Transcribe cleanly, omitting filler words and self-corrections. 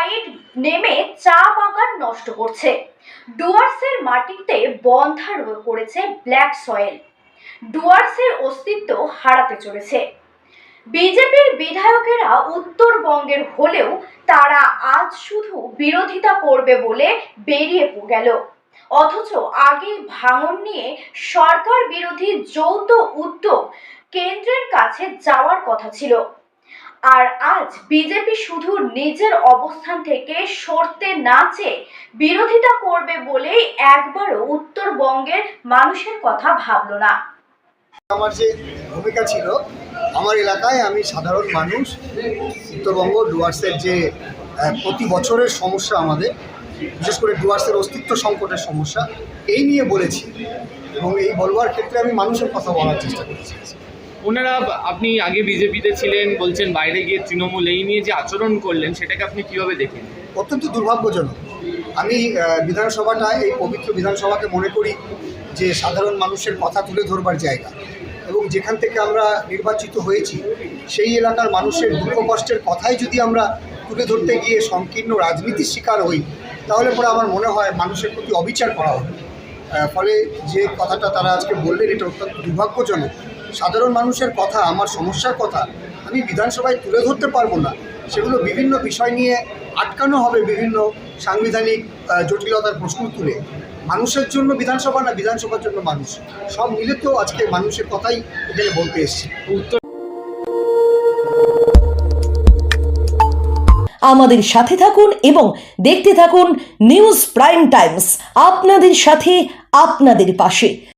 Side নেমে চা বাগান নষ্ট করছে। ডুয়ার্সের মাটিতে বন্ধা করেছে ব্ল্যাক সয়েল। ডুয়ার্সের অস্তিত্ব হারাতে চলেছে। বিজেপির বিধায়কেরা উত্তরবঙ্গের হলেও তারা আজ শুধু বিরোধিতা করবে বলে বেরিয়ে গেল, অথচ আগে ভাঙন নিয়ে সরকার বিরোধী যৌথ উদ্যোগ কেন্দ্রের কাছে যাওয়ার কথা ছিল। আর আজ বিজেপি শুধু নিজের অবস্থান থেকে সরতে না চেয়ে বিরোধিতা করবে বলেই একবারও উত্তরবঙ্গের মানুষের কথা ভাবল না। আমার যে ভূমিকা ছিল, আমার এলাকায় আমি সাধারণ মানুষ, উত্তরবঙ্গ ডুয়ার্সের যে প্রতি বছরের সমস্যা আমাদের, বিশেষ করে ডুয়ার্সের অস্তিত্ব সংকটের সমস্যা, এই নিয়ে বলেছি এবং এই বলবার ক্ষেত্রে আমি মানুষের কথা বলার চেষ্টা করেছি। ওনারা, আপনি আগে বিজেপিতে ছিলেন বলছেন, বাইরে গিয়ে তৃণমূল, এই নিয়ে যে আচরণ করলেন সেটাকে আপনি কীভাবে দেখেন? অত্যন্ত দুর্ভাগ্যজনক। আমি বিধানসভাটা, এই পবিত্র বিধানসভাকে মনে করি যে সাধারণ মানুষের কথা তুলে ধরবার জায়গা, এবং যেখান থেকে আমরা নির্বাচিত হয়েছি সেই এলাকার মানুষের দুঃখ কষ্টের কথাই যদি আমরা তুলে ধরতে গিয়ে সংকীর্ণ রাজনীতির শিকার হই, তাহলে পরে আমার মনে হয় মানুষের প্রতি অবিচার করা হবে। ফলে যে কথাটা তারা আজকে বললেন, এটা অত্যন্ত দুর্ভাগ্যজনক। সাধারণ মানুষের কথা, আমার সমস্যার কথা আমি বিধানসভায় তুলে ধরতে পারবো না, সেগুলো বিভিন্ন বিষয় নিয়ে আটকানো হবে, বিভিন্ন সাংবিধানিক জটিলতার প্রশ্ন তুলে। মানুষের জন্য বিধানসভা না, বিধানসভার জন্য মানুষ, সব মিলে তো আজকে মানুষের কথাই এখানে বলতে এসেছি। আমাদের সাথে থাকুন এবং দেখতে থাকুন নিউজ প্রাইম টাইমস, আপনাদের সাথে, আপনাদের পাশে।